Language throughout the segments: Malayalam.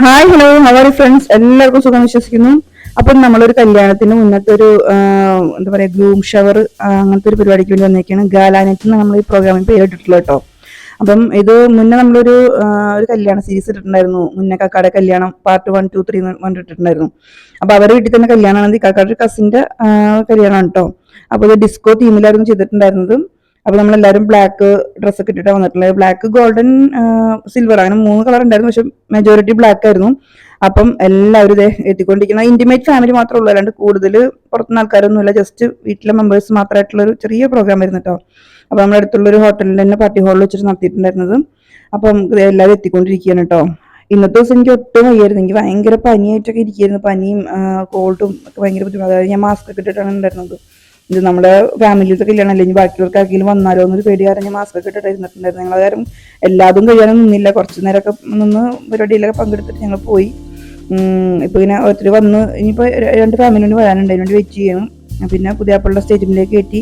ഹായ് ഹലോ ഹവർ ഫ്രണ്ട്സ് എല്ലാവർക്കും സുഖം വിശ്വസിക്കുന്നു. അപ്പം നമ്മളൊരു കല്യാണത്തിന് മുന്നത്തെ ഒരു എന്താ പറയാ ഗ്രൂം ഷവർ അങ്ങനത്തെ ഒരു പരിപാടിക്ക് വേണ്ടി വന്നേക്കാണ്. ഗാലാനെറ്റ് നമ്മൾ ഈ പ്രോഗ്രാമിൽ പേരിട്ടിട്ടുള്ളത് കേട്ടോ. അപ്പം ഇത് മുന്നേ നമ്മളൊരു ഒരു കല്യാണ സീരീസ് ഇട്ടിട്ടുണ്ടായിരുന്നു. മുന്നേ കാക്കാടെ കല്യാണം പാർട്ട് 1, 2, 3 കണ്ടിട്ടുണ്ടായിരുന്നു. അപ്പൊ അവരുടെ വീട്ടിൽ തന്നെ കല്യാണമാണ്, കാക്കാടെ കസിന്റെ കല്യാണമാണ് കേട്ടോ. അപ്പൊ ഇത് ഡിസ്കോ തീമിലായിരുന്നു ചെയ്തിട്ടുണ്ടായിരുന്നത്. അപ്പൊ നമ്മളെല്ലാവരും ബ്ലാക്ക് ഡ്രസ്സൊക്കെ ഇട്ടിട്ടാണ് വന്നിട്ടുള്ളത്. ബ്ലാക്ക്, ഗോൾഡൻ, സിൽവർ, അങ്ങനെ 3 കളർ ഉണ്ടായിരുന്നു. പക്ഷെ മെജോറിറ്റി ബ്ലാക്ക് ആയിരുന്നു. അപ്പം എല്ലാവരും ഇതേ എത്തിക്കൊണ്ടിരിക്കുന്ന ഇന്റിമേറ്റ് ഫാമിലി മാത്രമേ ഉള്ളൂ, അല്ലാണ്ട് കൂടുതൽ പുറത്തുനിന്ന് ആൾക്കാരൊന്നുമില്ല. ജസ്റ്റ് വീട്ടിലെ മെമ്പേഴ്സ് മാത്രമായിട്ടുള്ള ഒരു ചെറിയ പ്രോഗ്രാം ആയിരുന്നു കേട്ടോ. അപ്പൊ നമ്മുടെ അടുത്തുള്ള ഒരു ഹോട്ടലിൽ തന്നെ പാർട്ടി ഹാളിൽ വെച്ചിട്ട് നടത്തിയിട്ടുണ്ടായിരുന്നത്. അപ്പം എല്ലാവരും എത്തിക്കൊണ്ടിരിക്കുകയാണ് കേട്ടോ. ഇന്നത്തെ ദിവസം എനിക്ക് ഒട്ടും വയ്യായിരുന്നു. എനിക്ക് ഭയങ്കര പനിയായിട്ടൊക്കെ ഇരിക്കുകയായിരുന്നു. പനിയും കോൾഡും ഒക്കെ ഭയങ്കര ബുദ്ധിമുട്ട്. അതായത് ഞാൻ മാസ്ക് ഒക്കെ ഇട്ടിട്ടാണ് ഉണ്ടായിരുന്നത്. ഇത് നമ്മുടെ ഫാമിലിയിലത്തെ കല്യാണമല്ലേ, ഇനി ബാക്കിയുള്ളവർക്ക് ആർക്കെങ്കിലും വന്നാലോ എന്നൊരു പേടി കാരണം ഞാൻ മാസ്ക് ഒക്കെ ഇട്ടിട്ട് ഇരുന്നിട്ടുണ്ടായിരുന്നു. ഞങ്ങൾ കാരണം എല്ലാതും കഴിയാനും നിന്നില്ല. കുറച്ച് നേരമൊക്കെ നിന്ന് പരിപാടിയിലൊക്കെ പങ്കെടുത്തിട്ട് ഞങ്ങൾ പോയി. ഇപ്പൊ ഇങ്ങനെ ഒത്തിരി വന്ന് ഇനിയിപ്പോൾ 2 ഫാമിലിന് വരാനുണ്ട്, അതിന് വേണ്ടി വെയിറ്റ് ചെയ്യണം. പിന്നെ പുതിയാപ്പുള്ള സ്റ്റേജിലേക്ക് കയറ്റി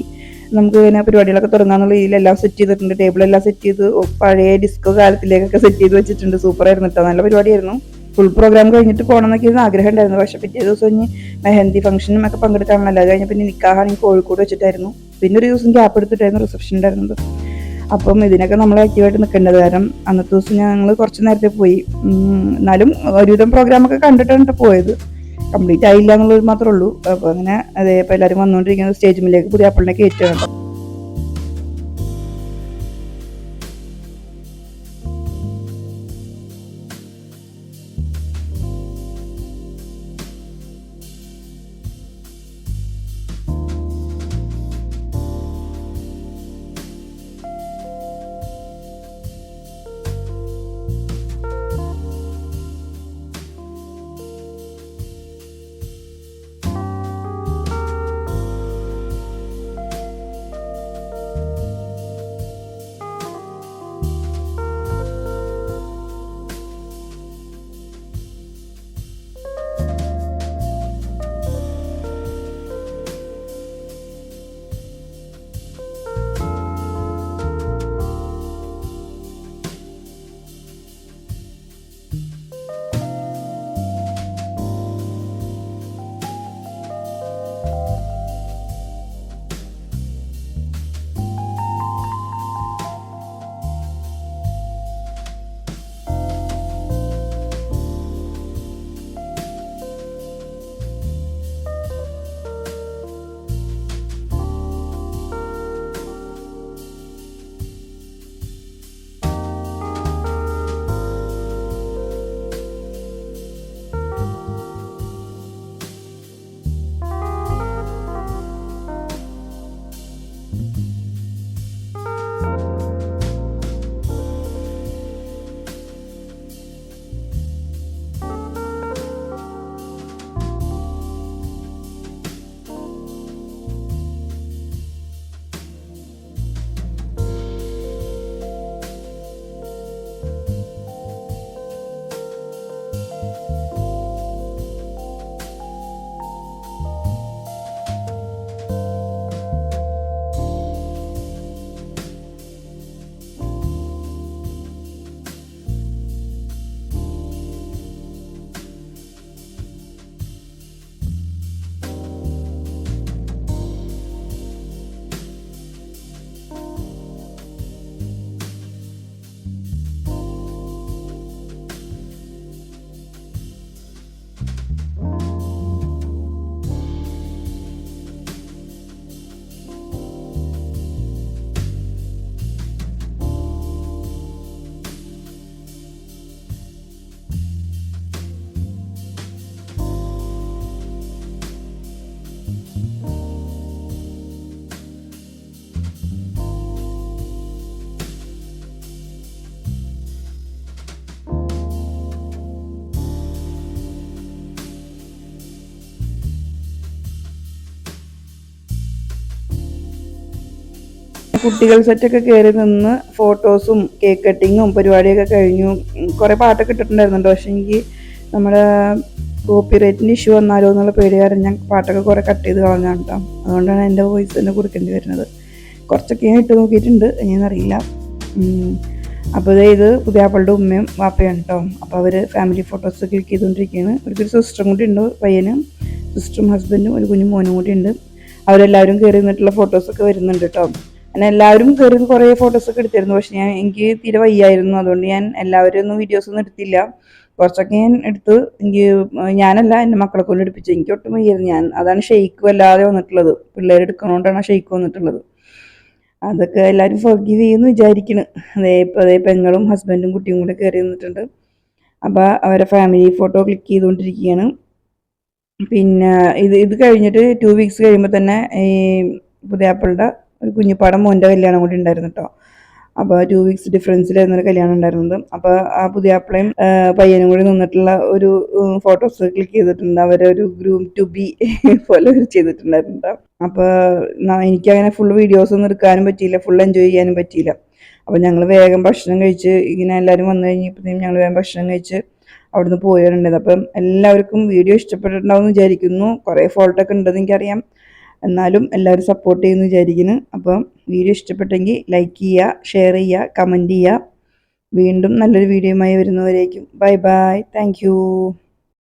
നമുക്ക് ഇങ്ങനെ പരിപാടികളൊക്കെ തുടങ്ങാന്നുള്ള രീതിയിലെല്ലാം സെറ്റ് ചെയ്തിട്ടുണ്ട്. ടേബിളെല്ലാം സെറ്റ് ചെയ്ത് പഴയ ഡിസ്കോ കാലത്തിലേക്കൊക്കെ സെറ്റ് ചെയ്ത് വെച്ചിട്ടുണ്ട്. സൂപ്പറായിരുന്നു കേട്ടോ, നല്ല പരിപാടിയായിരുന്നു. ഫുൾ പ്രോഗ്രാം കഴിഞ്ഞിട്ട് പോകണം എന്നൊക്കെ ആഗ്രഹം ഉണ്ടായിരുന്നു. പക്ഷെ പിറ്റേ ദിവസം ഇനി മെഹന്തി ഫംഗ്ഷനും ഒക്കെ പങ്കെടുക്കാനല്ല. അത് കഴിഞ്ഞ പിന്നെ നിക്കാഹാണ് കോഴിക്കോട് വെച്ചിട്ടായിരുന്നു. പിന്നെ ഒരു ദിവസം ഗ്യാപ്പ് എടുത്തിട്ടായിരുന്നു റിസപ്ഷൻ ഉണ്ടായിരുന്നത്. അപ്പം ഇതിനൊക്കെ നമ്മൾ ആക്റ്റീവായിട്ട് നിൽക്കേണ്ടത്. കാരണം അന്നത്തെ ദിവസം ഞങ്ങൾ കുറച്ച് നേരത്തെ പോയി. എന്നാലും ഒരുവിധം പ്രോഗ്രാമൊക്കെ കണ്ടിട്ടാണ് പോയത്. കംപ്ലീറ്റ് ആയില്ല എന്നുള്ളത് മാത്രമേ ഉള്ളൂ. അപ്പോൾ അങ്ങനെ അതേ ഇപ്പോൾ എല്ലാവരും വന്നുകൊണ്ടിരിക്കുന്നത് സ്റ്റേജിലേക്ക് പുതിയ ആപ്പിളിനെ കയറ്റുകയാണ്. കുട്ടികൾ സെറ്റൊക്കെ കയറി നിന്ന് ഫോട്ടോസും കേക്ക് കട്ടിങ്ങും പരിപാടിയൊക്കെ കഴിഞ്ഞു. കുറേ പാട്ടൊക്കെ ഇട്ടിട്ടുണ്ടായിരുന്നുണ്ട്. പക്ഷെ എനിക്ക് നമ്മുടെ കോപ്പിറൈറ്റിൻ്റെ ഇഷ്യൂ വന്നാലോ എന്നുള്ള പേടി കാരണം ഞാൻ പാട്ടൊക്കെ കുറേ കട്ട് ചെയ്ത് കളഞ്ഞാണ് കേട്ടോ. അതുകൊണ്ടാണ് എൻ്റെ വോയിസ് തന്നെ കൊടുക്കേണ്ടി വരുന്നത്. കുറച്ചൊക്കെ ഞാൻ ഇട്ട് നോക്കിയിട്ടുണ്ട്, എങ്ങനെയെന്നറിയില്ല. അപ്പോൾ ഇത് പുതിയാപ്പളുടെ ഉമ്മയും വാപ്പയാണ് കേട്ടോ. അപ്പോൾ അവർ ഫാമിലി ഫോട്ടോസ് ക്ലിക്ക് ചെയ്തുകൊണ്ടിരിക്കുകയാണ്. അവർക്കൊരു സിസ്റ്ററും കൂടി ഉണ്ട്, പയ്യനും സിസ്റ്ററും ഹസ്ബൻഡും ഒരു കുഞ്ഞു മോനും കൂടി ഉണ്ട്. അവരെല്ലാവരും കയറി നിന്നിട്ടുള്ള ഫോട്ടോസൊക്കെ വരുന്നുണ്ട് കേട്ടോ. ഞാൻ എല്ലാവരും കയറി കുറേ ഫോട്ടോസൊക്കെ എടുത്തിരുന്നു. പക്ഷെ എനിക്ക് തീരെ വയ്യായിരുന്നു, അതുകൊണ്ട് ഞാൻ എല്ലാവരും ഒന്നും വീഡിയോസൊന്നും എടുത്തില്ല. കുറച്ചൊക്കെ ഞാൻ എടുത്ത്, ഞാനല്ല എൻ്റെ മക്കളെ കൊണ്ട് എടുപ്പിച്ചത്. എനിക്ക് ഒട്ടും വയ്യായിരുന്നു. അതാണ് ഷെയ്ക്ക് വല്ലാതെ വന്നിട്ടുള്ളത്. പിള്ളേർ എടുക്കണോണ്ടാണ് ഷെയ്ക്ക് വന്നിട്ടുള്ളത്. അതൊക്കെ എല്ലാവരും ഫോർഗീവ് ചെയ്യുമെന്ന് വിചാരിക്കുന്നു. അതേ പെങ്ങളും ഹസ്ബൻഡും കുട്ടിയും കൂടെ കയറി നിന്നിട്ടുണ്ട്. അപ്പോൾ അവരെ ഫാമിലി ഫോട്ടോ ക്ലിക്ക് ചെയ്തുകൊണ്ടിരിക്കുകയാണ്. പിന്നെ ഇത് കഴിഞ്ഞിട്ട് 2 വീക്സ് കഴിയുമ്പോൾ തന്നെ ഈ പുതിയാപ്പിളുടെ ഒരു കുഞ്ഞിപ്പാടം മോൻ്റെ കല്യാണം കൂടി ഉണ്ടായിരുന്നു കേട്ടോ. അപ്പോൾ 2 വീക്സ് ഡിഫറൻസിലായിരുന്നൊരു കല്യാണം ഉണ്ടായിരുന്നത്. അപ്പോൾ ആ പുതിയാപ്പിളയും പയ്യനും കൂടി നിന്നിട്ടുള്ള ഒരു ഫോട്ടോസ് ക്ലിക്ക് ചെയ്തിട്ടുണ്ട്. അവരൊരു ഗ്രൂം ടു ബി പോലെ ചെയ്തിട്ടുണ്ടായിരുന്നു. അപ്പോൾ എനിക്കങ്ങനെ ഫുൾ വീഡിയോസൊന്നും എടുക്കാനും പറ്റിയില്ല, ഫുൾ എൻജോയ് ചെയ്യാനും പറ്റിയില്ല. അപ്പോൾ ഞങ്ങൾ വേഗം ഭക്ഷണം കഴിച്ച്, ഇങ്ങനെ എല്ലാവരും വന്നു കഴിഞ്ഞപ്പോഴത്തേക്കും ഞങ്ങൾ വേഗം ഭക്ഷണം കഴിച്ച് അവിടുന്ന് പോയിട്ടുണ്ടായത്. അപ്പം എല്ലാവർക്കും വീഡിയോ ഇഷ്ടപ്പെട്ടിട്ടുണ്ടാവും എന്ന് വിചാരിക്കുന്നു. കുറേ ഫോൾട്ടൊക്കെ ഉണ്ടെന്ന് എനിക്കറിയാം, എന്നാലും എല്ലാവരും സപ്പോർട്ട് ചെയ്യുമെന്ന് വിചാരിക്കുന്നു. അപ്പം വീഡിയോ ഇഷ്ടപ്പെട്ടെങ്കിൽ ലൈക്ക് ചെയ്യുക, ഷെയർ ചെയ്യുക, കമൻറ്റ് ചെയ്യുക. വീണ്ടും നല്ലൊരു വീഡിയോയുമായി വരുന്നവരേക്കും ബൈ ബൈ. Thank you.